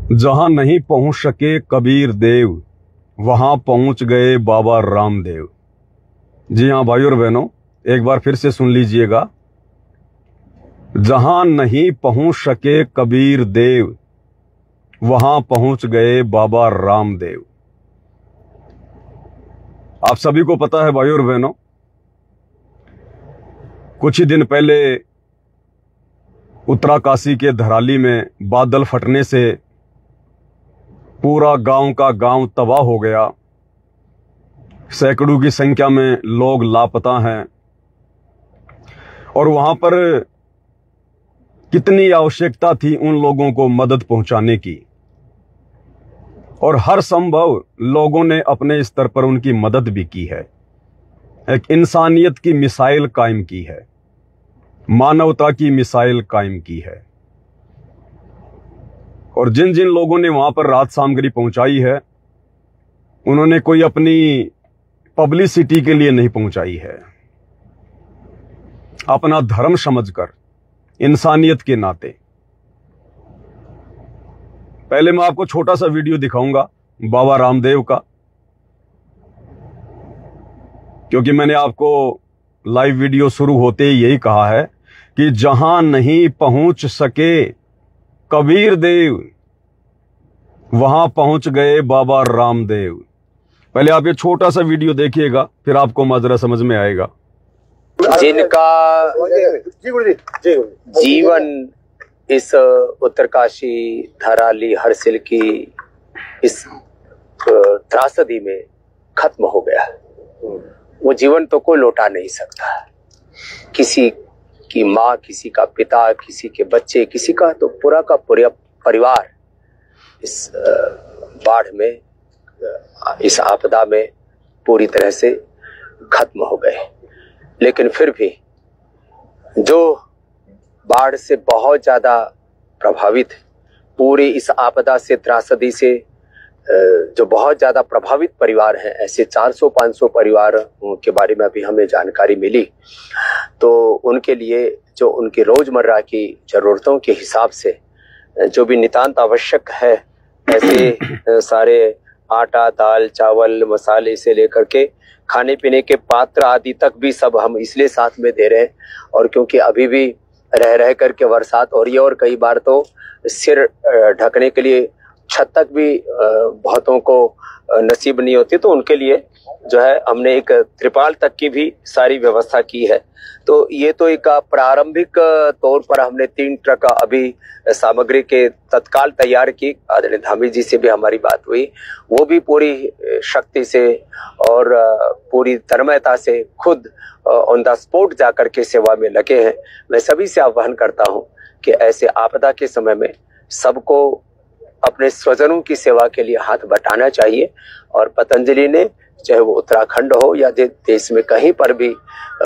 जहां नहीं पहुंच सके कबीर देव, वहां पहुंच गए बाबा रामदेव। जी हाँ भाइयों और बहनों, एक बार फिर से सुन लीजिएगा। जहां नहीं पहुंच सके कबीर देव, वहां पहुंच गए बाबा रामदेव। आप सभी को पता है भाइयों और बहनों, कुछ ही दिन पहले उत्तराकाशी के धराली में बादल फटने से पूरा गांव का गांव तबाह हो गया। सैकड़ों की संख्या में लोग लापता हैं और वहां पर कितनी आवश्यकता थी उन लोगों को मदद पहुंचाने की, और हर संभव लोगों ने अपने स्तर पर उनकी मदद भी की है। एक इंसानियत की मिसाइल कायम की है, मानवता की मिसाइल कायम की है। और जिन जिन लोगों ने वहां पर राहत सामग्री पहुंचाई है, उन्होंने कोई अपनी पब्लिसिटी के लिए नहीं पहुंचाई है, अपना धर्म समझकर, इंसानियत के नाते। पहले मैं आपको छोटा सा वीडियो दिखाऊंगा बाबा रामदेव का, क्योंकि मैंने आपको लाइव वीडियो शुरू होते ही यही कहा है कि जहां नहीं पहुंच सके कबीर देव, वहां पहुंच गए बाबा रामदेव। पहले आप ये छोटा सा वीडियो देखिएगा, फिर आपको माजरा समझ में आएगा। जिनका जीवन इस उत्तरकाशी धराली हरसिल की इस त्रासदी में खत्म हो गया, वो जीवन तो कोई लौटा नहीं सकता। किसी की माँ, किसी का पिता, किसी के बच्चे, किसी का तो पूरा का पूरा परिवार इस बाढ़ में, इस आपदा में पूरी तरह से खत्म हो गए। लेकिन फिर भी जो बाढ़ से बहुत ज्यादा प्रभावित, पूरी इस आपदा से, त्रासदी से जो बहुत ज्यादा प्रभावित परिवार हैं, ऐसे 400-500 परिवार के बारे में अभी हमें जानकारी मिली। तो उनके लिए जो उनकी रोजमर्रा की जरूरतों के हिसाब से जो भी नितांत आवश्यक है, ऐसे सारे आटा, दाल, चावल, मसाले से लेकर के खाने पीने के पात्र आदि तक भी सब हम इसलिए साथ में दे रहे हैं। और क्योंकि अभी भी रह करके बरसात हो रही है और कई बार तो सिर ढकने के लिए छत तक भी बहुतों को नसीब नहीं होती, तो उनके लिए जो है हमने एक त्रिपाल तक की भी सारी व्यवस्था की है। तो ये तो एक प्रारंभिक तौर पर हमने 3 ट्रक अभी सामग्री के तत्काल तैयार की। आदरणीय धामी जी से भी हमारी बात हुई, वो भी पूरी शक्ति से और पूरी तन्मयता से खुद ऑन द स्पॉट जाकर के सेवा में लगे हैं। मैं सभी से आह्वान करता हूं कि ऐसे आपदा के समय में सबको अपने स्वजनों की सेवा के लिए हाथ बटाना चाहिए। और पतंजलि ने, चाहे वो उत्तराखंड हो या देश में कहीं पर भी,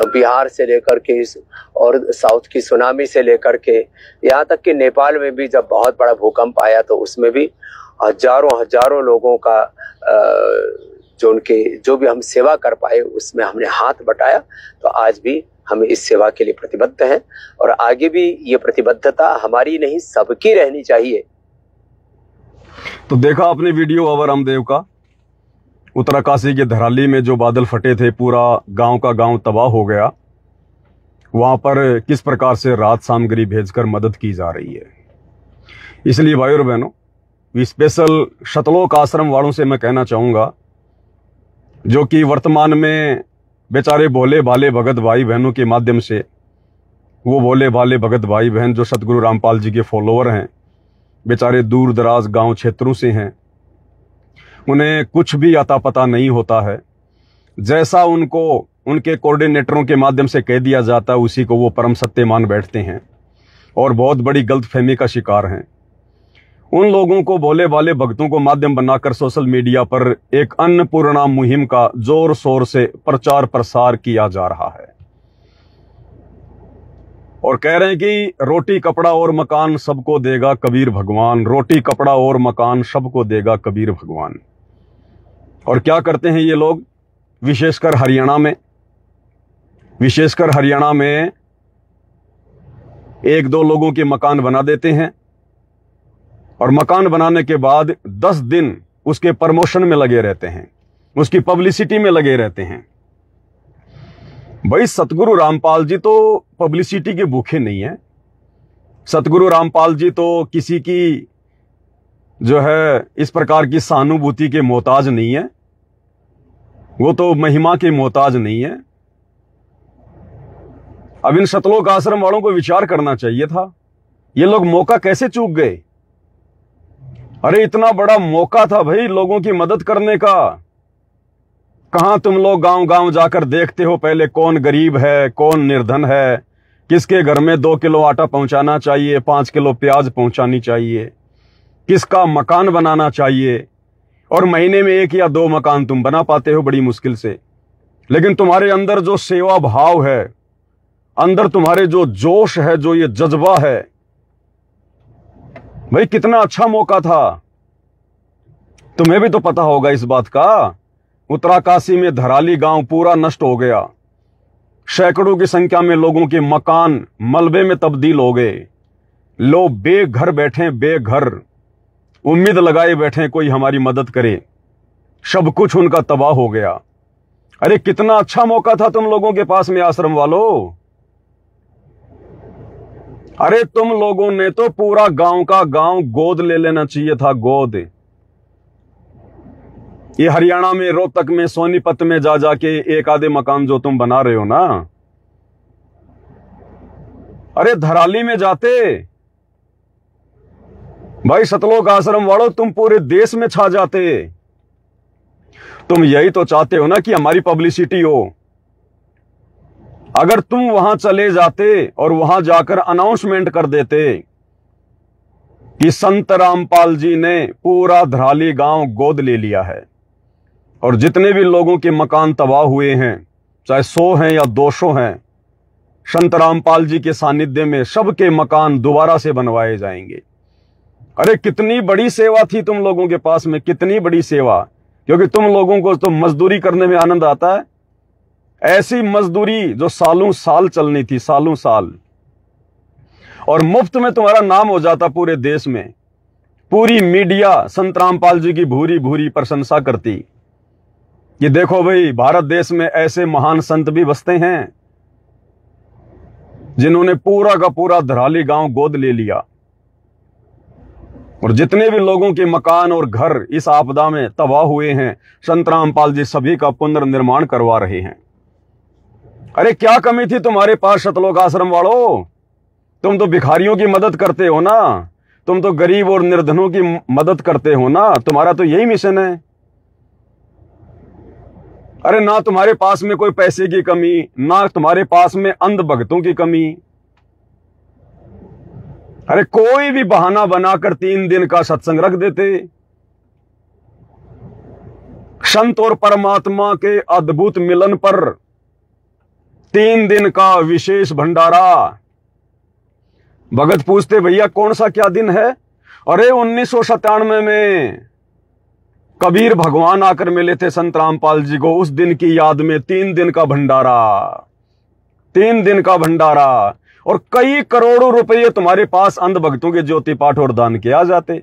बिहार से लेकर के और साउथ की सुनामी से लेकर के यहाँ तक कि नेपाल में भी जब बहुत बड़ा भूकंप आया तो उसमें भी हजारों लोगों का जो भी हम सेवा कर पाए उसमें हमने हाथ बटाया। तो आज भी हम इस सेवा के लिए प्रतिबद्ध हैं और आगे भी ये प्रतिबद्धता हमारी नहीं, सबकी रहनी चाहिए। तो देखा आपने वीडियो बाबा रामदेव का। उत्तराकाशी के धराली में जो बादल फटे थे, पूरा गांव का गांव तबाह हो गया। वहां पर किस प्रकार से राहत सामग्री भेजकर मदद की जा रही है। इसलिए भाइयों और बहनों, स्पेशल शतलोक आश्रम वालों से मैं कहना चाहूंगा, जो कि वर्तमान में बेचारे भोले भाले भगत भाई बहनों के माध्यम से, वो भोले भाले भगत भाई बहन जो सतगुरु रामपाल जी के फॉलोअर हैं, बेचारे दूर दराज गांव क्षेत्रों से हैं, उन्हें कुछ भी अता पता नहीं होता है। जैसा उनको उनके कोऑर्डिनेटरों के माध्यम से कह दिया जाता है, उसी को वो परम सत्य मान बैठते हैं और बहुत बड़ी गलतफहमी का शिकार हैं। उन लोगों को, भोले भाले भक्तों को माध्यम बनाकर सोशल मीडिया पर एक अन्नपूर्णा मुहिम का जोर शोर से प्रचार प्रसार किया जा रहा है और कह रहे हैं कि रोटी कपड़ा और मकान सबको देगा कबीर भगवान, रोटी कपड़ा और मकान सबको देगा कबीर भगवान। और क्या करते हैं ये लोग, विशेषकर हरियाणा में 1-2 लोगों के मकान बना देते हैं और मकान बनाने के बाद 10 दिन उसके प्रमोशन में लगे रहते हैं, उसकी पब्लिसिटी में लगे रहते हैं। भाई सतगुरु रामपाल जी तो पब्लिसिटी के भूखे नहीं है। सतगुरु रामपाल जी तो किसी की जो है इस प्रकार की सहानुभूति के मोहताज नहीं है, वो तो महिमा के मोहताज नहीं है। अब इन सतलोक आश्रम वालों को विचार करना चाहिए था, ये लोग मौका कैसे चूक गए। अरे इतना बड़ा मौका था भाई लोगों की मदद करने का। कहां तुम लोग गांव गांव जाकर देखते हो पहले कौन गरीब है, कौन निर्धन है, किसके घर में 2 किलो आटा पहुंचाना चाहिए, 5 किलो प्याज पहुंचानी चाहिए, किसका मकान बनाना चाहिए। और महीने में 1 या 2 मकान तुम बना पाते हो बड़ी मुश्किल से। लेकिन तुम्हारे अंदर जो सेवा भाव है, अंदर तुम्हारे जो जोश है, जो ये जज्बा है, भाई कितना अच्छा मौका था। तुम्हें भी तो पता होगा इस बात का। उत्तराकाशी में धराली गांव पूरा नष्ट हो गया, सैकड़ों की संख्या में लोगों के मकान मलबे में तब्दील हो गए। लोग बेघर बैठे, बेघर, उम्मीद लगाए बैठे कोई हमारी मदद करे, सब कुछ उनका तबाह हो गया। अरे कितना अच्छा मौका था तुम लोगों के पास में आश्रम वालों। अरे तुम लोगों ने तो पूरा गांव का गांव गोद ले लेना चाहिए था, गोद। ये हरियाणा में रोहतक में सोनीपत में जा जाके 1 आधे मकान जो तुम बना रहे हो ना, अरे धराली में जाते भाई सतलोक आश्रम वालों, तुम पूरे देश में छा जाते। तुम यही तो चाहते हो ना कि हमारी पब्लिसिटी हो। अगर तुम वहां चले जाते और वहां जाकर अनाउंसमेंट कर देते कि संत रामपाल जी ने पूरा धराली गांव गोद ले लिया है और जितने भी लोगों के मकान तबाह हुए हैं, चाहे 100 हैं या 200 हैं, संत रामपाल जी के सानिध्य में सबके मकान दोबारा से बनवाए जाएंगे। अरे कितनी बड़ी सेवा थी तुम लोगों के पास में, कितनी बड़ी सेवा। क्योंकि तुम लोगों को तो मजदूरी करने में आनंद आता है, ऐसी मजदूरी जो सालों साल चलनी थी, सालों साल, और मुफ्त में तुम्हारा नाम हो जाता पूरे देश में। पूरी मीडिया संत रामपाल जी की भूरी भूरी प्रशंसा करती कि देखो भाई भारत देश में ऐसे महान संत भी बसते हैं जिन्होंने पूरा का पूरा धराली गांव गोद ले लिया और जितने भी लोगों के मकान और घर इस आपदा में तबाह हुए हैं, संत रामपाल जी सभी का पुनर्निर्माण करवा रहे हैं। अरे क्या कमी थी तुम्हारे पास सतलोक आश्रम वालों। तुम तो भिखारियों की मदद करते हो ना, तुम तो गरीब और निर्धनों की मदद करते हो ना, तुम्हारा तो यही मिशन है। अरे ना तुम्हारे पास में कोई पैसे की कमी, ना तुम्हारे पास में अंध भक्तों की कमी। अरे कोई भी बहाना बनाकर 3 दिन का सत्संग रख देते। संत और परमात्मा के अद्भुत मिलन पर 3 दिन का विशेष भंडारा। भगत पूछते भैया कौन सा क्या दिन है। अरे 1997 में कबीर भगवान आकर मिले थे संत रामपाल जी को, उस दिन की याद में 3 दिन का भंडारा, 3 दिन का भंडारा। और कई करोड़ों रुपए तुम्हारे पास अंध भक्तों के ज्योति पाठ और दान के आ जाते।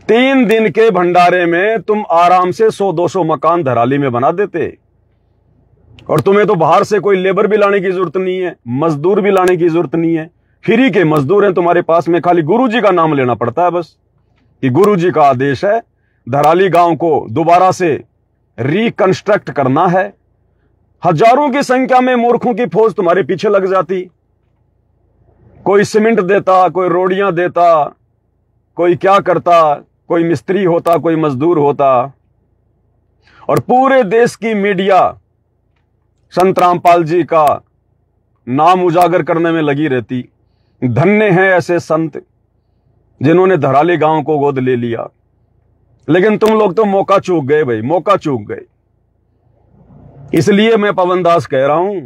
3 दिन के भंडारे में तुम आराम से 100-200 मकान धराली में बना देते। और तुम्हें तो बाहर से कोई लेबर भी लाने की जरूरत नहीं है, मजदूर भी लाने की जरूरत नहीं है। फ्री के मजदूर हैं तुम्हारे पास में, खाली गुरुजी का नाम लेना पड़ता है बस, कि गुरुजी का आदेश है धराली गांव को दोबारा से रिकंस्ट्रक्ट करना है। हजारों की संख्या में मूर्खों की फौज तुम्हारे पीछे लग जाती। कोई सीमेंट देता, कोई रोडियां देता, कोई क्या करता, कोई मिस्त्री होता, कोई मजदूर होता। और पूरे देश की मीडिया संत रामपाल जी का नाम उजागर करने में लगी रहती। धन्य हैं ऐसे संत जिन्होंने धराली गांव को गोद ले लिया। लेकिन तुम लोग तो मौका चूक गए भाई, मौका चूक गए। इसलिए मैं पवन दास कह रहा हूं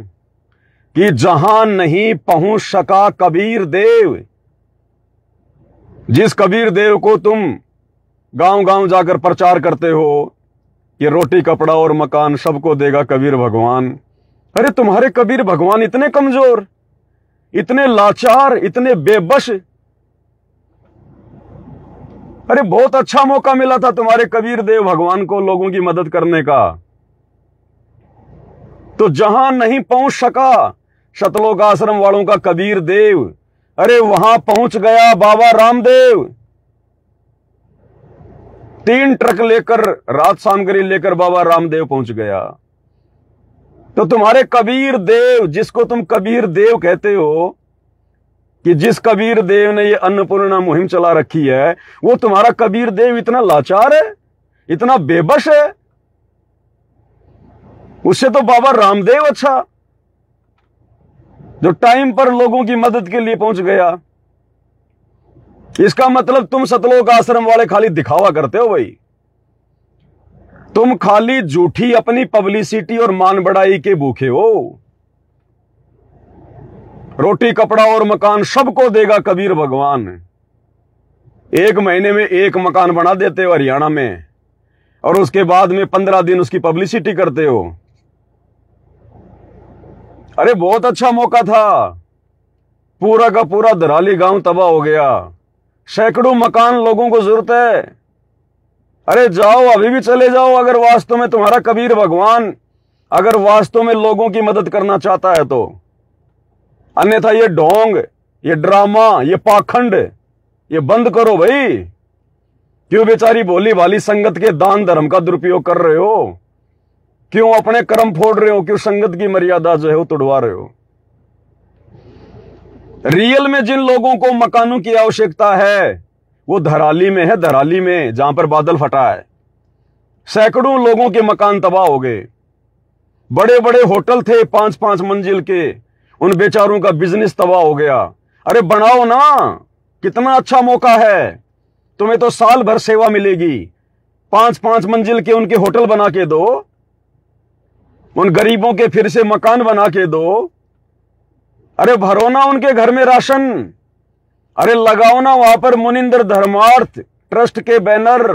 कि जहां नहीं पहुंच सका कबीर देव, जिस कबीर देव को तुम गांव गांव जाकर प्रचार करते हो कि रोटी कपड़ा और मकान सबको देगा कबीर भगवान, अरे तुम्हारे कबीर भगवान इतने कमजोर, इतने लाचार, इतने बेबस अरे बहुत अच्छा मौका मिला था तुम्हारे कबीर देव भगवान को लोगों की मदद करने का, तो जहां नहीं पहुंच सका सतलोक आश्रम वालों का कबीर देव, अरे वहां पहुंच गया बाबा रामदेव। 3 ट्रक लेकर, रात सामग्री लेकर बाबा रामदेव पहुंच गया। तो तुम्हारे कबीर देव, जिसको तुम कबीर देव कहते हो, कि जिस कबीर देव ने ये अन्नपूर्णा मुहिम चला रखी है, वो तुम्हारा कबीर देव इतना लाचार है, इतना बेबस है? उससे तो बाबा रामदेव अच्छा, जो टाइम पर लोगों की मदद के लिए पहुंच गया। इसका मतलब तुम सतलोक आश्रम वाले खाली दिखावा करते हो भाई। तुम खाली झूठी अपनी पब्लिसिटी और मान बढ़ाई के भूखे हो। रोटी कपड़ा और मकान सबको देगा कबीर भगवान। 1 महीने में 1 मकान बना देते हो हरियाणा में, और उसके बाद में 15 दिन उसकी पब्लिसिटी करते हो। अरे बहुत अच्छा मौका था, पूरा का पूरा धराली गांव तबाह हो गया, सैकड़ों मकान लोगों को जरूरत है। अरे जाओ, अभी भी चले जाओ, अगर वास्तव में तुम्हारा कबीर भगवान अगर वास्तव में लोगों की मदद करना चाहता है तो। अन्यथा ये ढोंग, ये ड्रामा, ये पाखंड, ये बंद करो भाई। क्यों बेचारी भोली भाली संगत के दान धर्म का दुरुपयोग कर रहे हो? क्यों अपने कर्म फोड़ रहे हो? क्यों संगत की मर्यादा जो है वो तोड़वा रहे हो? रियल में जिन लोगों को मकानों की आवश्यकता है वो धराली में है, धराली में, जहां पर बादल फटा है। सैकड़ों लोगों के मकान तबाह हो गए। बड़े बड़े होटल थे 5-5 मंजिल के, उन बेचारों का बिजनेस तबाह हो गया। अरे बनाओ ना, कितना अच्छा मौका है, तुम्हें तो साल भर सेवा मिलेगी। 5-5 मंजिल के उनके होटल बना के दो, उन गरीबों के फिर से मकान बना के दो। अरे भरो ना उनके घर में राशन। अरे लगाओ ना वहां पर मुनिंदर धर्मार्थ ट्रस्ट के बैनर।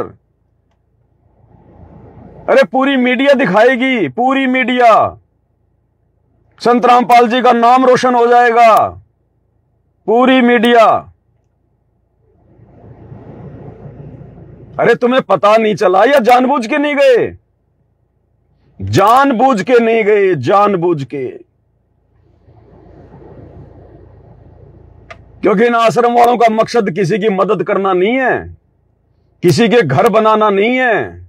अरे पूरी मीडिया दिखाएगी, पूरी मीडिया। संत रामपाल जी का नाम रोशन हो जाएगा, पूरी मीडिया। अरे तुम्हें पता नहीं चला या जानबूझ के नहीं गए? जानबूझ के नहीं गए, जानबूझ के। क्योंकि इन आश्रम वालों का मकसद किसी की मदद करना नहीं है, किसी के घर बनाना नहीं है।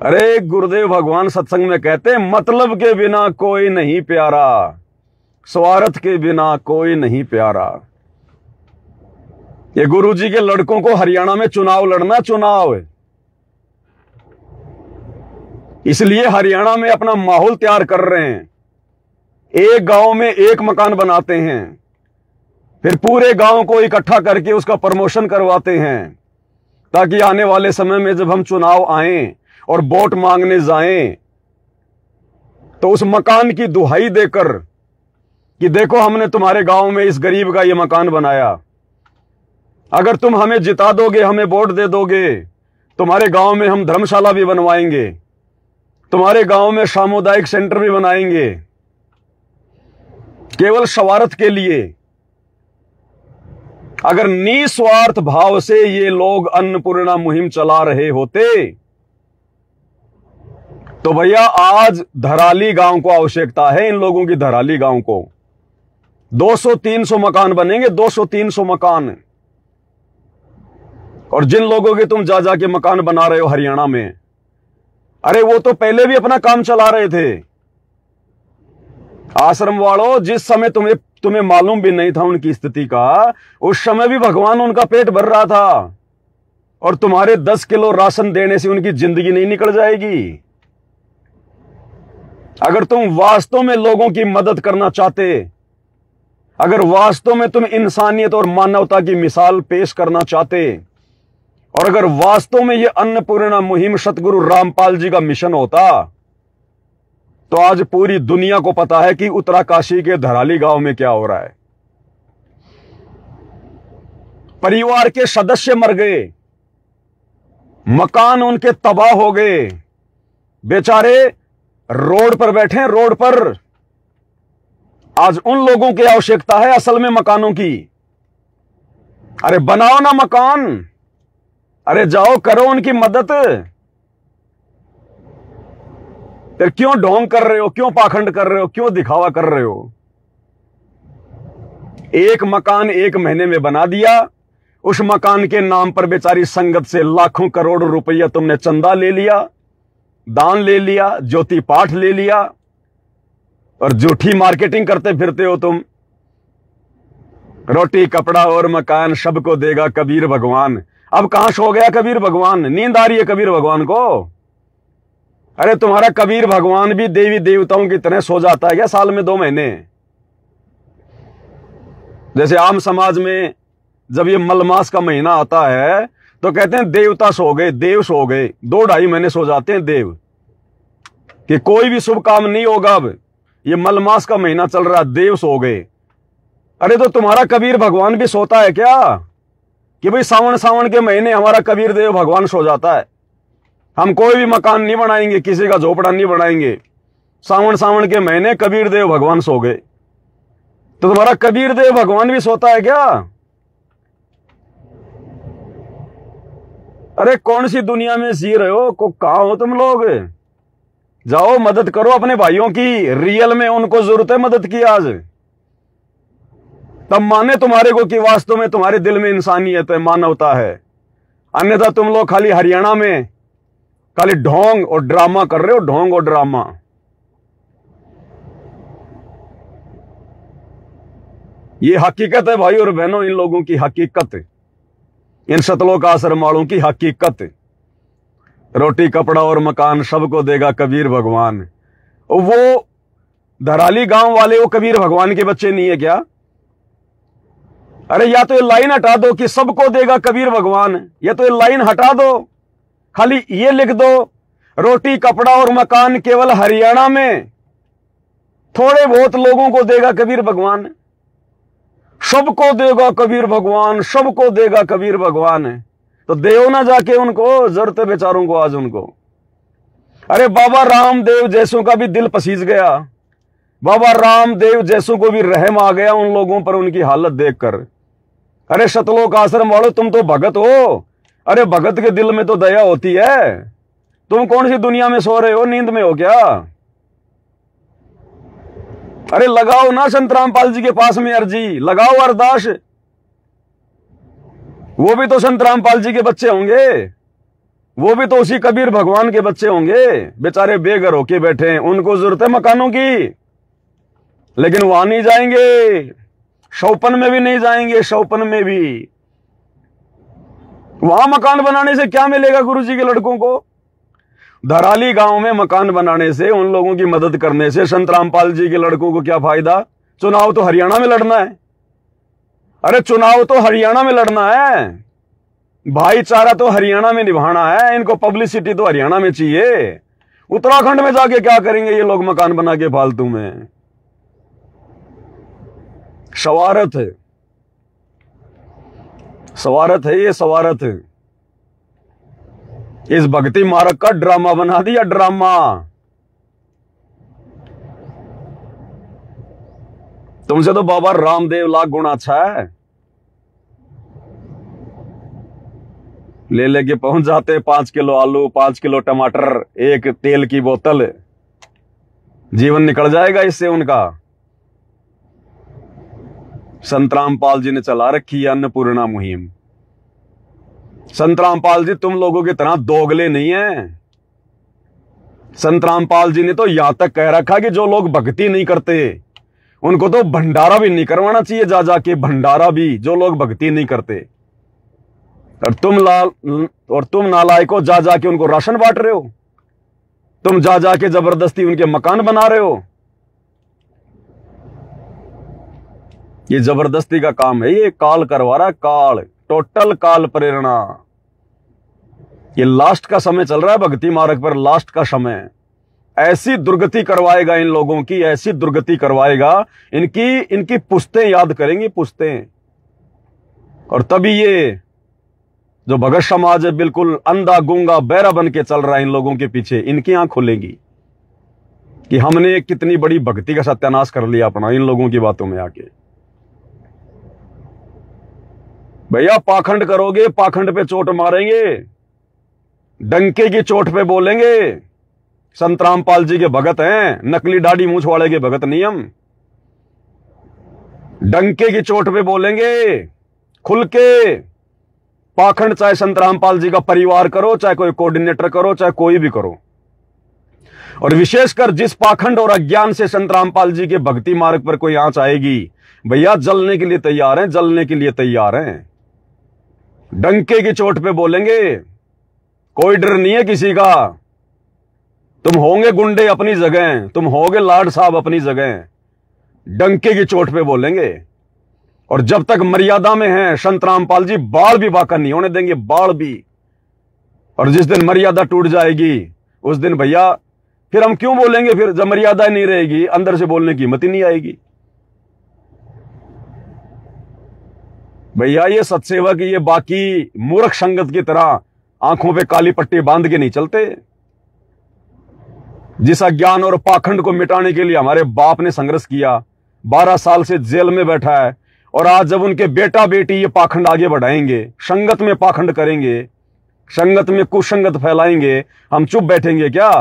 अरे गुरुदेव भगवान सत्संग में कहते हैं, मतलब के बिना कोई नहीं प्यारा, स्वार्थ के बिना कोई नहीं प्यारा। ये गुरुजी के लड़कों को हरियाणा में चुनाव लड़ना, चुनाव, इसलिए हरियाणा में अपना माहौल तैयार कर रहे हैं। एक गांव में 1 मकान बनाते हैं, फिर पूरे गांव को इकट्ठा करके उसका प्रमोशन करवाते हैं, ताकि आने वाले समय में जब हम चुनाव आए और वोट मांगने जाएं तो उस मकान की दुहाई देकर कि देखो हमने तुम्हारे गांव में इस गरीब का ये मकान बनाया, अगर तुम हमें जिता दोगे, हमें वोट दे दोगे, तुम्हारे गांव में हम धर्मशाला भी बनवाएंगे, तुम्हारे गांव में सामुदायिक सेंटर भी बनाएंगे। केवल स्वार्थ के लिए, अगर निस्वार्थ भाव से ये लोग अन्नपूर्णा मुहिम चला रहे होते तो भैया आज धराली गांव को आवश्यकता है, इन लोगों की धराली गांव को 200-300 मकान बनेंगे, 200-300 मकान। और जिन लोगों के तुम जा के मकान बना रहे हो हरियाणा में, अरे वो तो पहले भी अपना काम चला रहे थे। आश्रम वालों, जिस समय तुम्हें मालूम भी नहीं था उनकी स्थिति का, उस समय भी भगवान उनका पेट भर रहा था, और तुम्हारे 10 किलो राशन देने से उनकी जिंदगी नहीं निकल जाएगी। अगर तुम वास्तव में लोगों की मदद करना चाहते, अगर वास्तव में तुम इंसानियत और मानवता की मिसाल पेश करना चाहते, और अगर वास्तव में यह अन्नपूर्णा मुहिम सतगुरु रामपाल जी का मिशन होता, तो आज पूरी दुनिया को पता है कि उत्तराकाशी के धराली गांव में क्या हो रहा है। परिवार के सदस्य मर गए, मकान उनके तबाह हो गए, बेचारे रोड पर बैठे, रोड पर। आज उन लोगों की आवश्यकता है असल में मकानों की। अरे बनाओ ना मकान, अरे जाओ करो उनकी मदद। फिर क्यों ढोंग कर रहे हो, क्यों पाखंड कर रहे हो, क्यों दिखावा कर रहे हो? एक मकान 1 महीने में बना दिया, उस मकान के नाम पर बेचारी संगत से लाखों करोड़ों रुपया तुमने चंदा ले लिया, दान ले लिया, ज्योति पाठ ले लिया, और झूठी मार्केटिंग करते फिरते हो तुम। रोटी कपड़ा और मकान सबको देगा कबीर भगवान। अब कहां सो गया कबीर भगवान? नींद आ रही है कबीर भगवान को? अरे तुम्हारा कबीर भगवान भी देवी देवताओं की तरह सो जाता है क्या साल में 2 महीने? जैसे आम समाज में जब ये मलमास का महीना आता है तो कहते हैं देवता सो गए, देव सो गए। 2-2.5 महीने सो जाते हैं देव, कि कोई भी शुभ काम नहीं होगा। अब ये मलमास का महीना चल रहा, देव सो गए। अरे तो तुम्हारा कबीर भगवान भी सोता है क्या? कि भाई सावन के महीने हमारा कबीर देव भगवान सो जाता है, हम कोई भी मकान नहीं बनाएंगे, किसी का झोपड़ा नहीं बनाएंगे, सावन के महीने कबीर देव भगवान सो गए। तो तुम्हारा कबीर देव भगवान भी सोता है क्या? अरे कौन सी दुनिया में जी रहे हो? कहां हो तुम लोग? जाओ मदद करो अपने भाइयों की, रियल में उनको जरूरत है मदद की आज, तब माने तुम्हारे को कि वास्तव में तुम्हारे दिल में इंसानियत है, मानवता है। अन्यथा तुम लोग खाली हरियाणा में खाली ढोंग और ड्रामा कर रहे हो, ढोंग और ड्रामा। ये हकीकत है भाई और बहनों, इन लोगों की हकीकत, इन शतलोक आश्रम वालों की हकीकत। रोटी कपड़ा और मकान सबको देगा कबीर भगवान। वो धराली गांव वाले वो कबीर भगवान के बच्चे नहीं है क्या? अरे या तो ये लाइन हटा दो कि सबको देगा कबीर भगवान, या तो ये लाइन हटा दो, खाली ये लिख दो रोटी कपड़ा और मकान केवल हरियाणा में थोड़े बहुत लोगों को देगा कबीर भगवान, सबको देगा कबीर भगवान, सबको देगा कबीर भगवान। तो देव ना जाके उनको, जरूरत है बेचारों को आज उनको। अरे बाबा रामदेव जैसों का भी दिल पसीज गया, बाबा रामदेव जैसों को भी रहम आ गया उन लोगों पर, उनकी हालत देखकर। अरे शतलोक आश्रम वालों, तुम तो भगत हो, अरे भगत के दिल में तो दया होती है। तुम कौन सी दुनिया में सो रहे हो, नींद में हो क्या? अरे लगाओ ना संत रामपाल जी के पास में अर्जी, लगाओ अरदास। वो भी तो संत रामपाल जी के बच्चे होंगे, वो भी तो उसी कबीर भगवान के बच्चे होंगे। बेचारे बेघर होके बैठे हैं, उनको जरूरत है मकानों की, लेकिन वहां नहीं जाएंगे, शौपन में भी नहीं जाएंगे, शौपन में भी। वहां मकान बनाने से क्या मिलेगा गुरुजी के लड़कों को? धराली गांव में मकान बनाने से, उन लोगों की मदद करने से संत रामपाल जी के लड़कों को क्या फायदा? चुनाव तो हरियाणा में लड़ना है। अरे चुनाव तो हरियाणा में लड़ना है, भाईचारा तो हरियाणा में निभाना है, इनको पब्लिसिटी तो हरियाणा में चाहिए। उत्तराखंड में जाके क्या करेंगे ये लोग मकान बना के फालतू में? सवारत है, सवारत है ये, सवारत है। इस भक्ति मार्ग का ड्रामा बना दिया, ड्रामा। तुमसे तो बाबा रामदेव लाख गुना अच्छा है। ले लेके पहुंच जाते 5 किलो आलू, 5 किलो टमाटर, 1 तेल की बोतल, जीवन निकल जाएगा इससे उनका। संत रामपाल जी ने चला रखी है अन्नपूर्णा मुहिम। संत रामपाल जी तुम लोगों की तरह दोगले नहीं है। संत रामपाल जी ने तो यहां तक कह रखा कि जो लोग भक्ति नहीं करते उनको तो भंडारा भी नहीं करवाना चाहिए, जा जाके भंडारा भी, जो लोग भक्ति नहीं करते। और तुम नालायकों जा जाके उनको राशन बांट रहे हो, तुम जा जाके जबरदस्ती उनके मकान बना रहे हो। ये जबरदस्ती का काम है, ये काल करवा रहा है, काल, टोटल काल प्रेरणा। ये लास्ट का समय चल रहा है भक्ति मार्ग पर, लास्ट का समय। ऐसी दुर्गति करवाएगा इन लोगों की, ऐसी दुर्गति करवाएगा, इनकी पुश्तें याद करेंगी, पुश्तें। और तभी ये जो भगत समाज है बिल्कुल अंधा गूंगा बहरा बन के चल रहा है इन लोगों के पीछे, इनकी आंख खुलेगी कि हमने कितनी बड़ी भक्ति का सत्यानाश कर लिया अपना इन लोगों की बातों में आके। भैया पाखंड करोगे, पाखंड पे चोट मारेंगे, डंके की चोट पे बोलेंगे। संत रामपाल जी के भगत हैं, नकली दाढ़ी मूंछ वाले के भगत नहीं हम। डंके की चोट पे बोलेंगे खुल के। पाखंड चाहे संत रामपाल जी का परिवार करो, चाहे कोई कोऑर्डिनेटर करो, चाहे कोई भी करो, और विशेषकर जिस पाखंड और अज्ञान से संत रामपाल जी के भक्ति मार्ग पर कोई आंच आएगी, भैया जलने के लिए तैयार हैं, जलने के लिए तैयार हैं। डंके की चोट पे बोलेंगे, कोई डर नहीं है किसी का। तुम होंगे गुंडे अपनी जगह, तुम होगे लाड साहब अपनी जगह, डंके की चोट पे बोलेंगे। और जब तक मर्यादा में हैं संत रामपाल जी, बाल भी बाका नहीं होने देंगे, बाल भी। और जिस दिन मर्यादा टूट जाएगी उस दिन भैया फिर हम क्यों बोलेंगे? फिर जब मर्यादा नहीं रहेगी, अंदर से बोलने की हिम्मत ही नहीं आएगी। भैया ये सत्सेवक, ये बाकी मूर्ख संगत की तरह आंखों पे काली पट्टी बांध के नहीं चलते। जिस अज्ञान और पाखंड को मिटाने के लिए हमारे बाप ने संघर्ष किया, 12 साल से जेल में बैठा है, और आज जब उनके बेटा बेटी ये पाखंड आगे बढ़ाएंगे, संगत में पाखंड करेंगे, संगत में कुसंगत फैलाएंगे, हम चुप बैठेंगे क्या?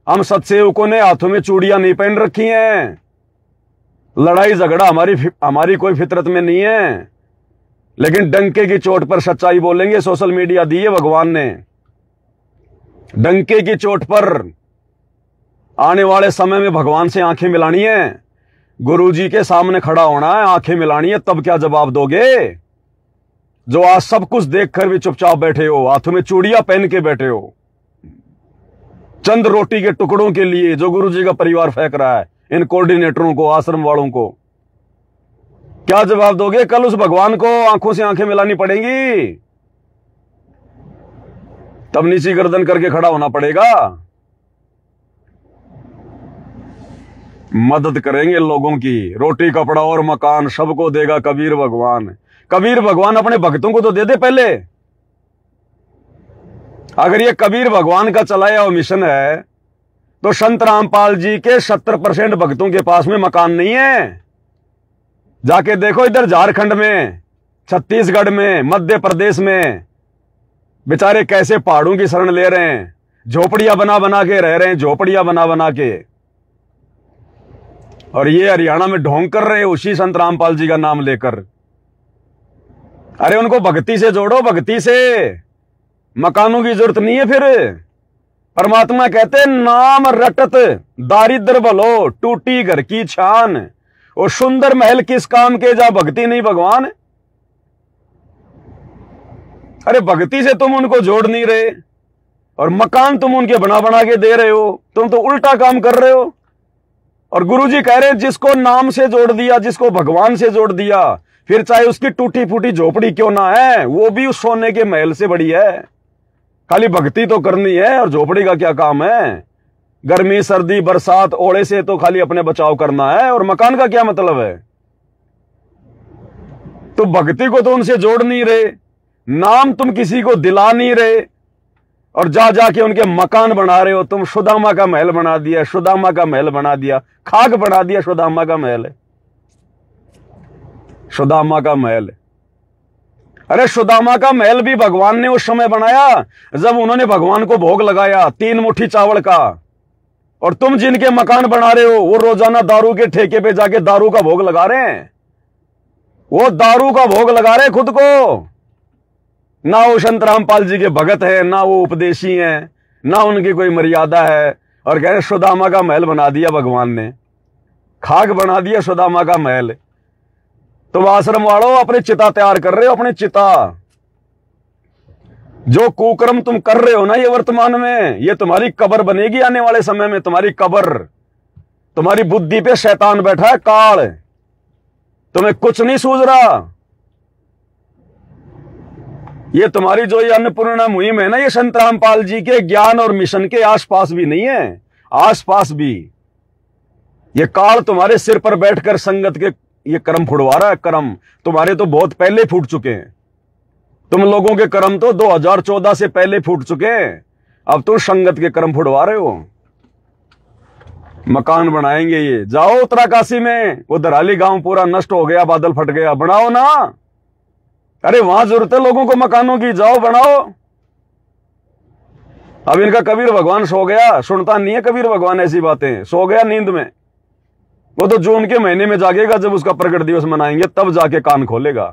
हम सत्सेवकों ने हाथों में चूड़ियां नहीं पहन रखी हैं। लड़ाई झगड़ा हमारी कोई फितरत में नहीं है, लेकिन डंके की चोट पर सच्चाई बोलेंगे। सोशल मीडिया दी है भगवान ने, डंके की चोट पर आने वाले समय में भगवान से आंखें मिलानी है, गुरुजी के सामने खड़ा होना है, आंखें मिलानी है, तब क्या जवाब दोगे? जो आज सब कुछ देखकर भी चुपचाप बैठे हो, हाथों में चूड़ियां पहन के बैठे हो, चंद रोटी के टुकड़ों के लिए जो गुरुजी का परिवार फेंक रहा है, इन कोऑर्डिनेटरों को, आश्रम वालों को, क्या जवाब दोगे? कल उस भगवान को आंखों से आंखें मिलानी पड़ेंगी, तब नीची गर्दन करके खड़ा होना पड़ेगा। मदद करेंगे लोगों की, रोटी कपड़ा और मकान सबको देगा कबीर भगवान। कबीर भगवान अपने भक्तों को तो दे दे पहले। अगर ये कबीर भगवान का चलाया हुआ मिशन है, तो संत रामपाल जी के 70% भक्तों के पास में मकान नहीं है। जाके देखो इधर झारखंड में, छत्तीसगढ़ में, मध्य प्रदेश में, बेचारे कैसे पहाड़ों की शरण ले रहे हैं, झोपड़ियां बना बना के रह रहे हैं, झोपड़ियां बना बना के। और ये हरियाणा में ढोंग कर रहे हैं उसी संत रामपाल जी का नाम लेकर। अरे उनको भक्ति से जोड़ो, भक्ति से। मकानों की जरूरत नहीं है। फिर परमात्मा कहते नाम रटत दारिद्र भलो, टूटी घर की छान, और सुंदर महल किस काम के जा भक्ति नहीं भगवान। अरे भक्ति से तुम उनको जोड़ नहीं रहे, और मकान तुम उनके बना बना के दे रहे हो, तुम तो उल्टा काम कर रहे हो। और गुरुजी कह रहे हैं जिसको नाम से जोड़ दिया, जिसको भगवान से जोड़ दिया, फिर चाहे उसकी टूटी फूटी झोपड़ी क्यों ना है, वो भी उस सोने के महल से बड़ी है। खाली भक्ति तो करनी है, और झोपड़ी का क्या काम है? गर्मी सर्दी बरसात ओले से तो खाली अपने बचाव करना है, और मकान का क्या मतलब है? तो भक्ति को तो उनसे जोड़ नहीं रहे, नाम तुम किसी को दिला नहीं रहे, और जा जाके उनके मकान बना रहे हो। तुम सुदामा का महल बना दिया, सुदामा का महल बना दिया, खाक बना दिया सुदामा का महल, सुदामा का महल। अरे सुदामा का महल भी भगवान ने उस समय बनाया जब उन्होंने भगवान को भोग लगाया 3 मुट्ठी चावल का। और तुम जिनके मकान बना रहे हो, वो रोजाना दारू के ठेके पे जाके दारू का भोग लगा रहे हैं। वो दारू का भोग लगा रहे हैं खुद को। ना वो संत रामपाल जी के भगत है, ना वो उपदेशी हैं, ना उनकी कोई मर्यादा है, और कह रहे सुदामा का महल बना दिया भगवान ने, खाक बना दिया सुदामा का महल। तुम आश्रम वालों अपनी चिता तैयार कर रहे हो, अपनी चिता। जो कुकर्म तुम कर रहे हो ना ये वर्तमान में, ये तुम्हारी कब्र बनेगी आने वाले समय में, तुम्हारी कब्र। तुम्हारी बुद्धि पे शैतान बैठा है, काल। तुम्हें कुछ नहीं सूझ रहा। ये तुम्हारी जो ये अन्नपूर्णा मुहिम है ना, ये संत रामपाल जी के ज्ञान और मिशन के आसपास भी नहीं है, आसपास भी। ये काल तुम्हारे सिर पर बैठकर संगत के ये कर्म फुड़वा रहा है। कर्म तुम्हारे तो बहुत पहले फूट चुके हैं। तुम लोगों के कर्म तो 2014 से पहले फूट चुके हैं। अब तुम संगत के कर्म फुड़वा रहे हो। मकान बनाएंगे ये, जाओ उत्तराकाशी में, वो धराली गांव पूरा नष्ट हो गया, बादल फट गया, बनाओ ना। अरे वहां जरूरत है लोगों को मकानों की, जाओ बनाओ। अब इनका कबीर भगवान सो गया, सुनता नहीं है कबीर भगवान ऐसी बातें, सो गया नींद में। वो तो जून के महीने में जागेगा, जब उसका प्रकट दिवस मनाएंगे तब जाके कान खोलेगा।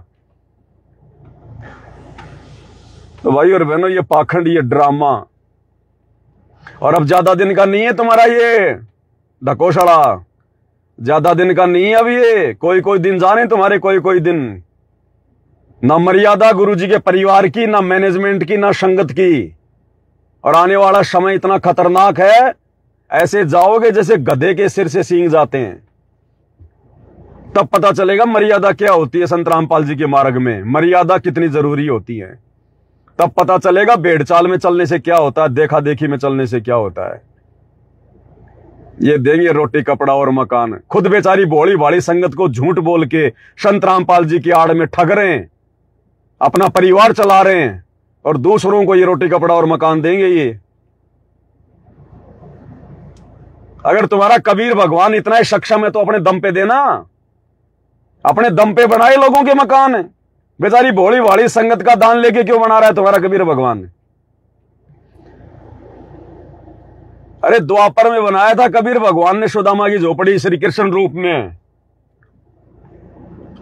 तो भाई और बहनों, ये पाखंड, ये ड्रामा, और अब ज्यादा दिन का नहीं है तुम्हारा ये ढकोसड़ा, ज्यादा दिन का नहीं है अब ये। कोई कोई दिन जाने तुम्हारे, कोई कोई दिन। ना मर्यादा गुरुजी के परिवार की, ना मैनेजमेंट की, ना संगत की। और आने वाला समय इतना खतरनाक है, ऐसे जाओगे जैसे गधे के सिर से सींग जाते हैं। तब पता चलेगा मर्यादा क्या होती है। संत रामपाल जी के मार्ग में मर्यादा कितनी जरूरी होती है। तब पता चलेगा भेड़ चाल में चलने से क्या होता है, देखा देखी में चलने से क्या होता है। ये देंगे रोटी कपड़ा और मकान, खुद बेचारी भोली भाली संगत को झूठ बोल के संत रामपाल जी की आड़ में ठग रहे हैं, अपना परिवार चला रहे हैं, और दूसरों को ये रोटी कपड़ा और मकान देंगे ये। अगर तुम्हारा कबीर भगवान इतना ही सक्षम है तो अपने दम पे देना, अपने दम पे बनाए लोगों के मकान। बेचारी भोली भाली संगत का दान लेके क्यों बना रहा है तुम्हारा कबीर भगवान? अरे द्वापर में बनाया था कबीर भगवान ने सुदामा की झोपड़ी श्री कृष्ण रूप में।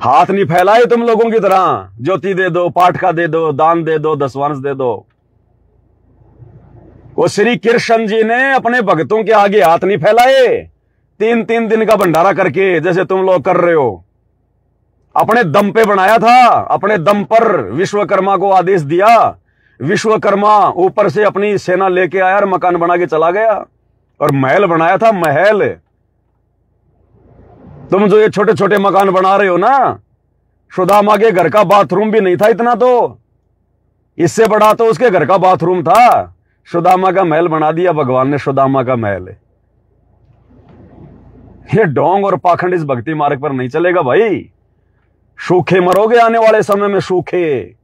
हाथ नहीं फैलाए तुम लोगों की तरह, ज्योति दे दो, पाठका दे दो, दान दे दो, दसवंश दे दो। वो श्री कृष्ण जी ने अपने भक्तों के आगे हाथ नहीं फैलाए, 3-3 दिन का भंडारा करके, जैसे तुम लोग कर रहे हो। अपने दम पे बनाया था, अपने दम पर विश्वकर्मा को आदेश दिया। विश्वकर्मा ऊपर से अपनी सेना लेके आया और मकान बना के चला गया, और महल बनाया था, महल। तुम जो ये छोटे छोटे मकान बना रहे हो ना, सुदामा के घर का बाथरूम भी नहीं था इतना, तो इससे बड़ा तो उसके घर का बाथरूम था। सुदामा का महल बना दिया भगवान ने, सुदामा का महल। ये ढोंग और पाखंड इस भक्ति मार्ग पर नहीं चलेगा भाई। सूखे मरोगे आने वाले समय में, सूखे।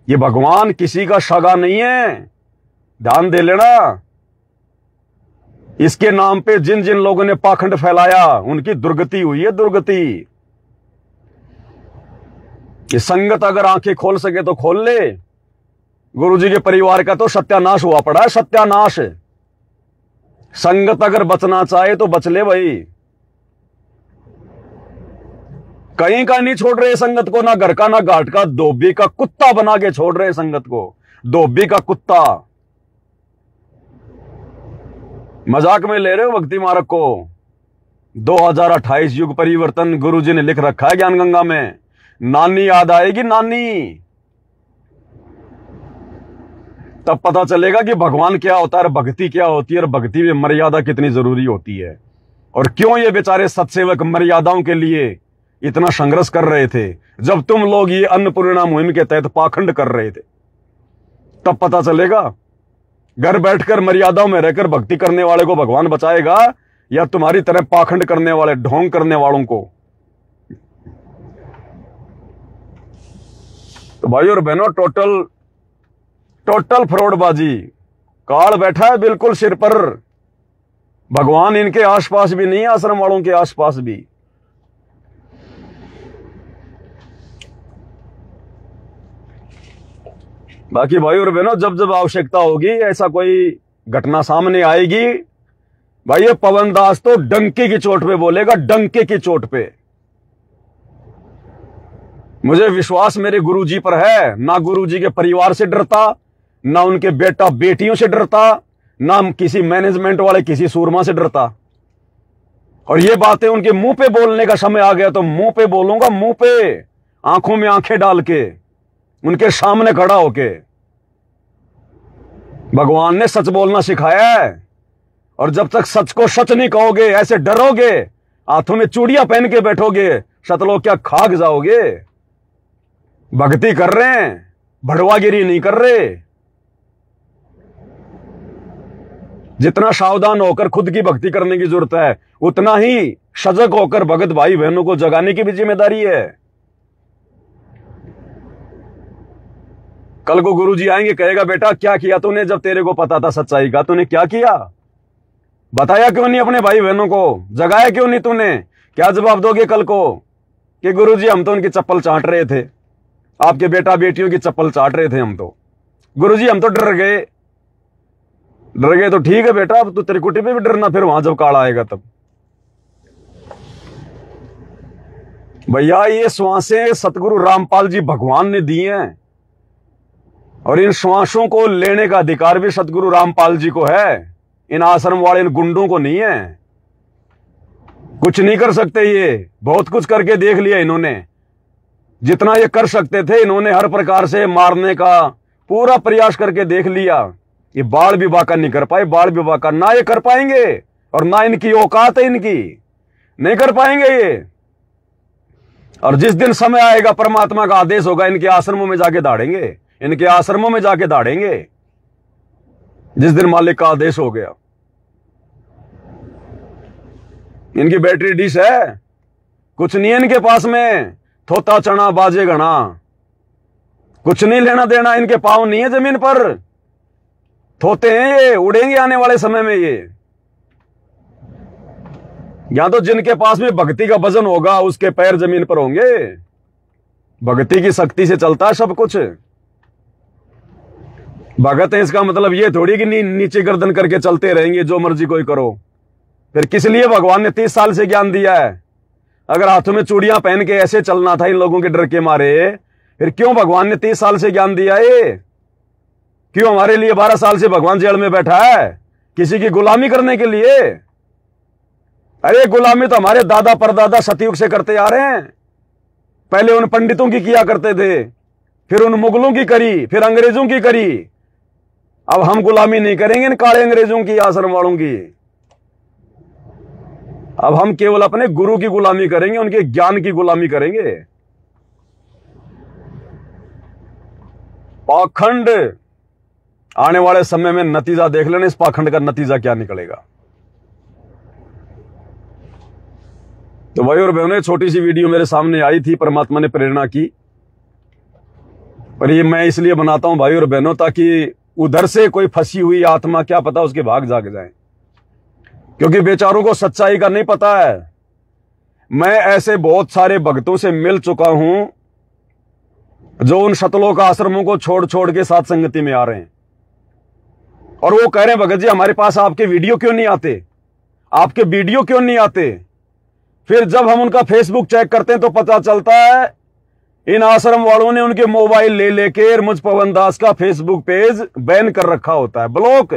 ये भगवान किसी का सगा नहीं है, ध्यान दे लेना। इसके नाम पे जिन जिन लोगों ने पाखंड फैलाया उनकी दुर्गति हुई है, दुर्गति। ये संगत अगर आंखें खोल सके तो खोल ले। गुरुजी के परिवार का तो सत्यानाश हुआ पड़ा है, सत्यानाश। संगत अगर बचना चाहे तो बच ले भाई। कहीं का नहीं छोड़ रहे संगत को, ना घर का ना घाट का, धोबी का कुत्ता बना के छोड़ रहे संगत को, धोबी का कुत्ता। मजाक में ले रहे हो भक्ति मार्ग को। 2028 युग परिवर्तन गुरुजी ने लिख रखा है ज्ञान गंगा में। नानी याद आएगी, नानी। तब पता चलेगा कि भगवान क्या होता है, भक्ति क्या होती है, और भक्ति में मर्यादा कितनी जरूरी होती है। और क्यों ये बेचारे सत्सेवक मर्यादाओं के लिए इतना संघर्ष कर रहे थे, जब तुम लोग ये अन्नपूर्णा मुहिम के तहत पाखंड कर रहे थे। तब पता चलेगा घर बैठकर मर्यादाओं में रहकर भक्ति करने वाले को भगवान बचाएगा, या तुम्हारी तरह पाखंड करने वाले, ढोंग करने वालों को। तो भाई और बहनों, टोटल फ्रॉडबाजी। काल बैठा है बिल्कुल सिर पर। भगवान इनके आसपास भी नहीं है, आश्रम वालों के आसपास भी। बाकी भाई और बहनों, जब जब आवश्यकता होगी, ऐसा कोई घटना सामने आएगी, भाई ये पवन दास तो डंके की चोट पे बोलेगा, डंके की चोट पे। मुझे विश्वास मेरे गुरुजी पर है। ना गुरुजी के परिवार से डरता, ना उनके बेटा बेटियों से डरता, ना किसी मैनेजमेंट वाले किसी सूरमा से डरता। और ये बातें उनके मुंह पे बोलने का समय आ गया तो मुंह पे बोलूंगा, मुंह पे, आंखों में आंखें डाल के, उनके सामने खड़ा होके। भगवान ने सच बोलना सिखाया है, और जब तक सच को सच नहीं कहोगे, ऐसे डरोगे, हाथों में चूड़ियां पहन के बैठोगे, सतलोक क्या खाक जाओगे। भक्ति कर रहे हैं, भड़वागिरी नहीं कर रहे। जितना सावधान होकर खुद की भक्ति करने की जरूरत है, उतना ही सजग होकर भगत भाई बहनों को जगाने की भी जिम्मेदारी है। कल को गुरुजी आएंगे, कहेगा बेटा क्या किया तूने, जब तेरे को पता था सच्चाई का, तूने क्या किया? बताया क्यों नहीं अपने भाई बहनों को? जगाया क्यों नहीं तूने? क्या जवाब दोगे कल को कि गुरुजी हम तो उनकी चप्पल चाट रहे थे, आपके बेटा बेटियों की चप्पल चाट रहे थे हम तो। गुरुजी हम तो डर गए तो ठीक है बेटा, अब तो त्रिकुटी पे भी डरना फिर वहां जब काल आएगा तब। भैया ये श्वासें सतगुरु रामपाल जी भगवान ने दी हैं, और इन श्वासों को लेने का अधिकार भी सतगुरु रामपाल जी को है, इन आश्रम वाले इन गुंडों को नहीं है। कुछ नहीं कर सकते ये, बहुत कुछ करके देख लिया इन्होंने, जितना ये कर सकते थे इन्होंने हर प्रकार से मारने का पूरा प्रयास करके देख लिया। ये बाल विवाह का नहीं कर पाए, बाल विवाह का ना ये कर पाएंगे, और ना इनकी औकात है, इनकी नहीं कर पाएंगे ये। और जिस दिन समय आएगा परमात्मा का आदेश होगा, इनके आश्रमों में जाके दाड़ेंगे, इनके आश्रमों में जाके दाड़ेंगे जिस दिन मालिक का आदेश हो गया। इनकी बैटरी डिश है, कुछ नहीं है इनके पास में, थोता चना बाजे गणा, कुछ नहीं लेना देना, इनके पांव नहीं है जमीन पर, थोते हैं ये, उड़ेंगे आने वाले समय में ये। या तो जिनके पास में भक्ति का वजन होगा उसके पैर जमीन पर होंगे, भक्ति की शक्ति से चलता है सब कुछ। भगत है इसका मतलब ये थोड़ी कि नीचे गर्दन करके चलते रहेंगे, जो मर्जी कोई करो। फिर किस लिए भगवान ने 30 साल से ज्ञान दिया है? अगर हाथों में चूड़ियां पहन के ऐसे चलना था इन लोगों के डर के मारे, फिर क्यों भगवान ने 30 साल से ज्ञान दिया है? क्यों हमारे लिए 12 साल से भगवान जेल में बैठा है? किसी की गुलामी करने के लिए? अरे गुलामी तो हमारे दादा परदादा सतयुग से करते आ रहे हैं। पहले उन पंडितों की किया करते थे, फिर उन मुगलों की करी, फिर अंग्रेजों की करी। अब हम गुलामी नहीं करेंगे इन काले अंग्रेजों की, आश्रम वालों की। अब हम केवल अपने गुरु की गुलामी करेंगे, उनके ज्ञान की गुलामी करेंगे। पाखंड आने वाले समय में नतीजा देख लेना, इस पाखंड का नतीजा क्या निकलेगा। तो भाई और बहनों, छोटी सी वीडियो मेरे सामने आई थी, परमात्मा ने प्रेरणा की, पर ये मैं इसलिए बनाता हूं भाई और बहनों, ताकि उधर से कोई फंसी हुई आत्मा क्या पता उसके भाग जाग जाए, क्योंकि बेचारों को सच्चाई का नहीं पता है। मैं ऐसे बहुत सारे भक्तों से मिल चुका हूं जो उन शतलोक आश्रमों को छोड़ छोड़ के साथ संगति में आ रहे हैं, और वो कह रहे हैं भगत जी हमारे पास आपके वीडियो क्यों नहीं आते, आपके वीडियो क्यों नहीं आते। फिर जब हम उनका फेसबुक चेक करते हैं तो पता चलता है इन आश्रम वालों ने उनके मोबाइल ले लेकर मुझ पवन दास का फेसबुक पेज बैन कर रखा होता है, ब्लॉक।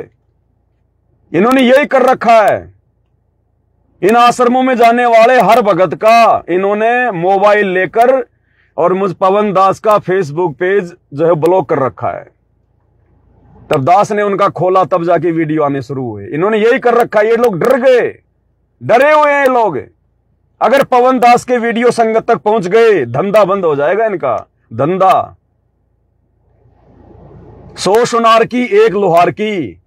इन्होंने यही कर रखा है, इन आश्रमों में जाने वाले हर भगत का इन्होंने मोबाइल लेकर और मुझ पवन दास का फेसबुक पेज जो है ब्लॉक कर रखा है। तब दास ने उनका खोला, तब जाके वीडियो आने शुरू हुए। इन्होंने यही कर रखा है। ये लोग डर गए, डरे हुए हैं लोग। अगर पवन दास के वीडियो संगत तक पहुंच गए, धंधा बंद हो जाएगा इनका, धंधा। 100 सुनार की एक लोहार की,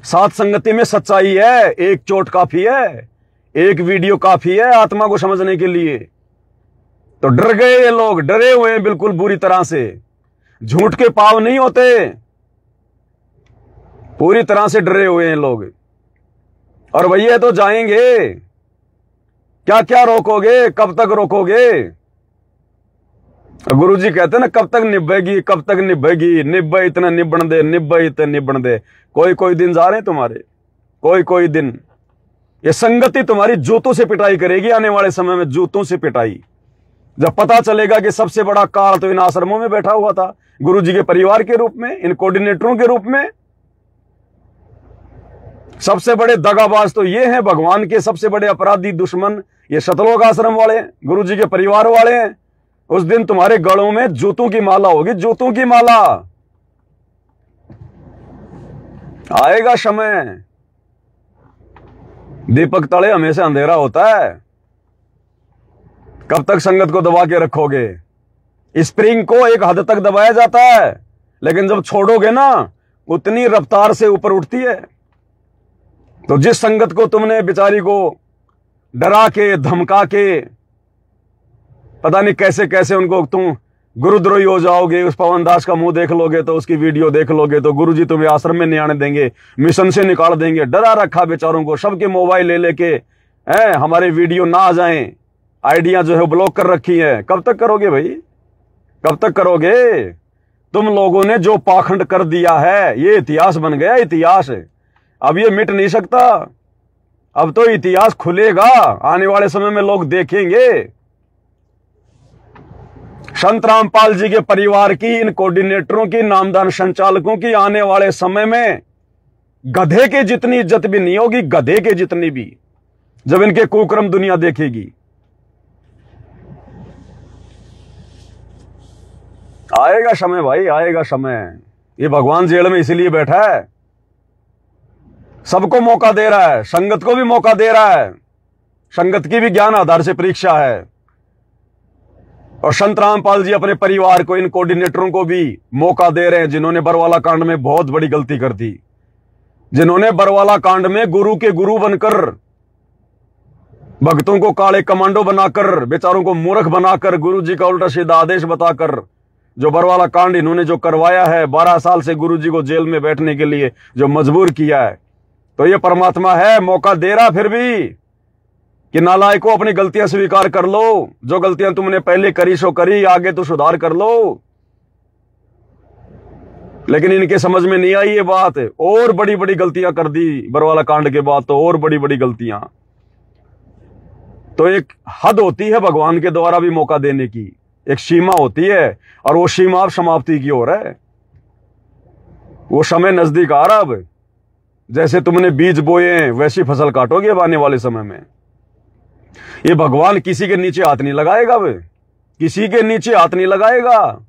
साथ संगति में सच्चाई है। एक चोट काफी है, एक वीडियो काफी है आत्मा को समझने के लिए। तो डर गए ये लोग, डरे हुए हैं बिल्कुल बुरी तरह से। झूठ के पाव नहीं होते, पूरी तरह से डरे हुए हैं लोग। और भैया तो जाएंगे, क्या क्या रोकोगे, कब तक रोकोगे। गुरुजी कहते हैं ना, कब तक निभेगी, कब तक निभेगी, निभे इतना निबण दे, निभे इतने निबण दे। कोई कोई दिन जा रहे हैं तुम्हारे, कोई कोई दिन। ये संगति तुम्हारी जूतों से पिटाई करेगी आने वाले समय में, जूतों से पिटाई। जब पता चलेगा कि सबसे बड़ा काल तो इन आश्रमों में बैठा हुआ था, गुरुजी के परिवार के रूप में, इन कोऑर्डिनेटरों के रूप में। सबसे बड़े दगाबाज तो ये हैं, भगवान के सबसे बड़े अपराधी दुश्मन ये शतलोक आश्रम वाले, गुरुजी के परिवार वाले हैं। उस दिन तुम्हारे गलों में जूतों की माला होगी, जूतों की माला। आएगा समय, दीपक तले हमेशा अंधेरा होता है। कब तक संगत को दबा के रखोगे। स्प्रिंग को एक हद तक दबाया जाता है, लेकिन जब छोड़ोगे ना उतनी रफ्तार से ऊपर उठती है। तो जिस संगत को तुमने बेचारी को डरा के धमका के पता नहीं कैसे कैसे उनको तुम गुरुद्रोही हो जाओगे, उस पवन दास का मुंह देख लोगे तो, उसकी वीडियो देख लोगे तो गुरुजी तुम्हें आश्रम में नहीं आने देंगे, मिशन से निकाल देंगे। डरा रखा बेचारों को, सबके मोबाइल ले लेके हमारे वीडियो ना आ जाएं, आइडिया जो है ब्लॉक कर रखी है। कब तक करोगे भाई, कब तक करोगे? तुम लोगों ने जो पाखंड कर दिया है, ये इतिहास बन गया, इतिहास। अब ये मिट नहीं सकता। अब तो इतिहास खुलेगा, आने वाले समय में लोग देखेंगे। संत रामपाल जी के परिवार की, इन कोऑर्डिनेटरों की, नामदान संचालकों की आने वाले समय में गधे के जितनी इज्जत भी नहीं होगी, गधे के जितनी भी, जब इनके कुकर्म दुनिया देखेगी। आएगा समय भाई, आएगा समय। ये भगवान जेल में इसीलिए बैठा है, सबको मौका दे रहा है, संगत को भी मौका दे रहा है। संगत की भी ज्ञान आधार से परीक्षा है। और संत रामपाल जी अपने परिवार को, इन कोऑर्डिनेटरों को भी मौका दे रहे हैं, जिन्होंने बरवाला कांड में बहुत बड़ी गलती कर दी, जिन्होंने बरवाला कांड में गुरु के गुरु बनकर, भक्तों को काले कमांडो बनाकर, बेचारों को मूर्ख बनाकर, गुरु जी का उल्टा सीधा आदेश बताकर, जो बरवाला कांड इन्होंने जो करवाया है, 12 साल से गुरु जी को जेल में बैठने के लिए जो मजबूर किया है, तो ये परमात्मा है, मौका दे रहा फिर भी कि नालायकों अपनी गलतियां स्वीकार कर लो। जो गलतियां तुमने पहले करी सो करी, आगे तो सुधार कर लो। लेकिन इनके समझ में नहीं आई ये बात, और बड़ी बड़ी गलतियां कर दी बरवाला कांड के बाद, तो और बड़ी बड़ी गलतियां। तो एक हद होती है भगवान के द्वारा भी मौका देने की, एक सीमा होती है, और वो सीमा अब समाप्ति की ओर है। वो समय नजदीक आ रहा। अब जैसे तुमने बीज बोए वैसी फसल काटोगे अब आने वाले समय में। ये भगवान किसी के नीचे हाथ नहीं लगाएगा, वे किसी के नीचे हाथ नहीं लगाएगा।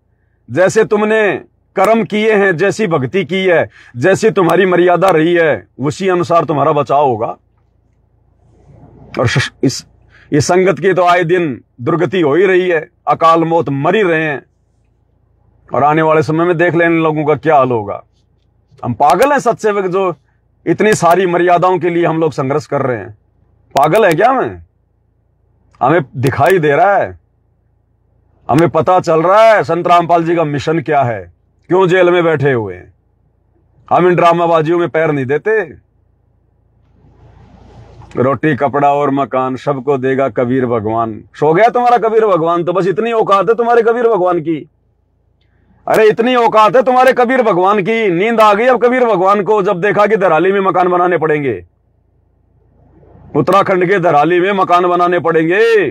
जैसे तुमने कर्म किए हैं, जैसी भक्ति की है, जैसी तुम्हारी मर्यादा रही है, उसी अनुसार तुम्हारा बचाव होगा। और इस संगत की तो आए दिन दुर्गति हो ही रही है, अकाल मौत मर ही रहे हैं। और आने वाले समय में देख लेने लोगों का क्या हाल होगा। हम पागल हैं सत्सेवक, जो इतनी सारी मर्यादाओं के लिए हम लोग संघर्ष कर रहे हैं? पागल है क्या? हमें दिखाई दे रहा है, हमें पता चल रहा है संत रामपाल जी का मिशन क्या है, क्यों जेल में बैठे हुए हैं। हम इन ड्रामाबाजियों में पैर नहीं देते। रोटी कपड़ा और मकान सबको देगा कबीर भगवान। सो गया तुम्हारा कबीर भगवान? तो बस इतनी औकात है तुम्हारे कबीर भगवान की। अरे इतनी औकात है तुम्हारे कबीर भगवान की। नींद आ गई अब कबीर भगवान को, जब देखा कि धराली में मकान बनाने पड़ेंगे, उत्तराखंड के धराली में मकान बनाने पड़ेंगे।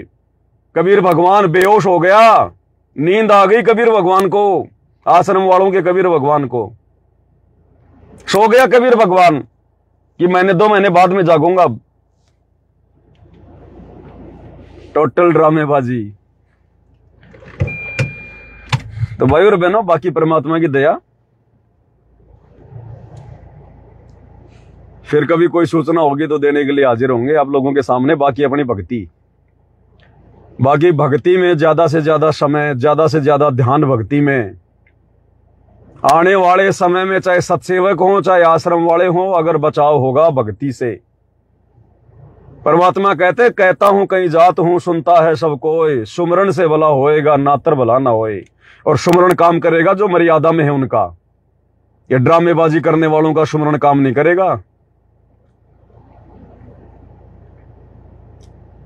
कबीर भगवान बेहोश हो गया, नींद आ गई कबीर भगवान को, आश्रम वालों के कबीर भगवान को। सो गया कबीर भगवान कि मैंने 2 महीने बाद में जागूंगा। टोटल ड्रामेबाजी। तो भाई और बहनों, बाकी परमात्मा की दया। फिर कभी कोई सूचना होगी तो देने के लिए हाजिर होंगे आप लोगों के सामने। बाकी अपनी भक्ति, बाकी भक्ति में ज्यादा से ज्यादा समय, ज्यादा से ज्यादा ध्यान भक्ति में। आने वाले समय में चाहे सत्सेवक हो, चाहे आश्रम वाले हो, अगर बचाव होगा भक्ति से। परमात्मा कहते, कहता हूं कहीं जात हूं, सुनता है सब कोई, सुमरण से भला होएगा, नातर भला ना होए। और सुमरण काम करेगा जो मर्यादा में है उनका। ये ड्रामेबाजी करने वालों का सुमरण काम नहीं करेगा।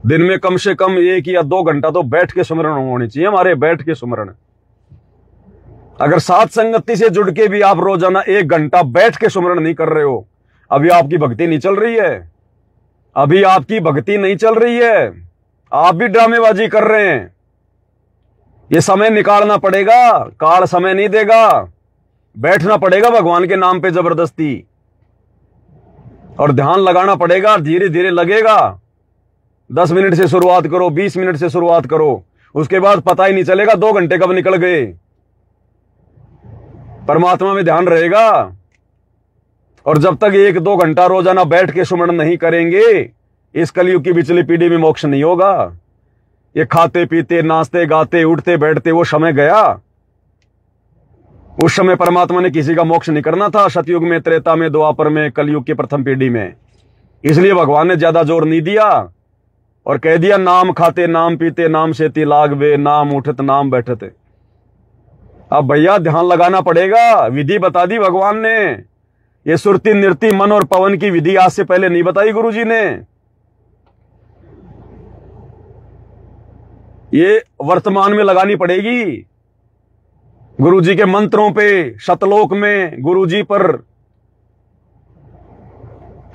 दिन में कम से कम 1 या 2 घंटा तो बैठ के सुमरण होनी चाहिए हमारे, बैठ के सुमरण। अगर साथ संगति से जुड़ के भी आप रोजाना 1 घंटा बैठ के सुमरण नहीं कर रहे हो, अभी आपकी भक्ति नहीं चल रही है, अभी आपकी भक्ति नहीं चल रही है, आप भी ड्रामेबाजी कर रहे हैं। ये समय निकालना पड़ेगा, काल समय नहीं देगा। बैठना पड़ेगा भगवान के नाम पे जबरदस्ती, और ध्यान लगाना पड़ेगा, धीरे धीरे लगेगा। 10 मिनट से शुरुआत करो, 20 मिनट से शुरुआत करो, उसके बाद पता ही नहीं चलेगा 2 घंटे कब निकल गए। परमात्मा में ध्यान रहेगा। और जब तक 1-2 घंटा रोजाना बैठ के सुमरण नहीं करेंगे, इस कलयुग की पिछली पीढ़ी में मोक्ष नहीं होगा। ये खाते पीते नाचते गाते उठते बैठते वो समय गया। उस समय परमात्मा ने किसी का मोक्ष नहीं करना था। सतयुग में, त्रेता में, द्वापर में, कलयुग की प्रथम पीढ़ी में। इसलिए भगवान ने ज्यादा जोर नहीं दिया और कह दिया, नाम खाते नाम पीते नाम सेती लागवे, नाम उठत नाम बैठते। अब भैया ध्यान लगाना पड़ेगा। विधि बता दी भगवान ने। ये सुरती नृत्य मन और पवन की विधि आज से पहले नहीं बताई गुरु जी ने। ये वर्तमान में लगानी पड़ेगी। गुरुजी के मंत्रों पे, शतलोक में गुरुजी पर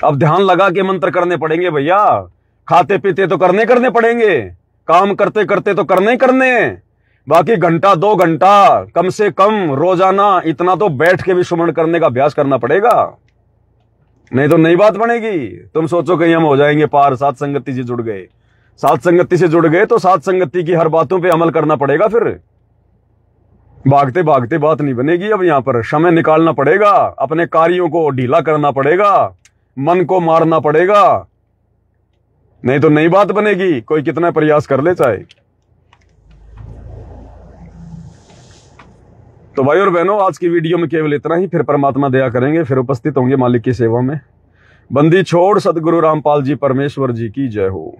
अब ध्यान लगा के मंत्र करने पड़ेंगे भैया। खाते पीते तो करने पड़ेंगे, काम करते करते तो करने बाकी घंटा 2 घंटा कम से कम रोजाना इतना तो बैठ के भी सुमरण करने का अभ्यास करना पड़ेगा, नहीं तो नई बात बनेगी। तुम सोचो कहीं हम हो जाएंगे पार, साथ संगति से जुड़ गए। साथ संगति से जुड़ गए तो साथ संगति की हर बातों पे अमल करना पड़ेगा। फिर भागते भागते बात नहीं बनेगी। अब यहां पर समय निकालना पड़ेगा, अपने कार्यों को ढीला करना पड़ेगा, मन को मारना पड़ेगा, नहीं तो नई बात बनेगी, कोई कितना प्रयास कर ले चाहे। तो भाई और बहनों, आज की वीडियो में केवल इतना ही। फिर परमात्मा दया करेंगे, फिर उपस्थित होंगे मालिक की सेवा में। बंदी छोड़ सदगुरु रामपाल जी परमेश्वर जी की जय हो।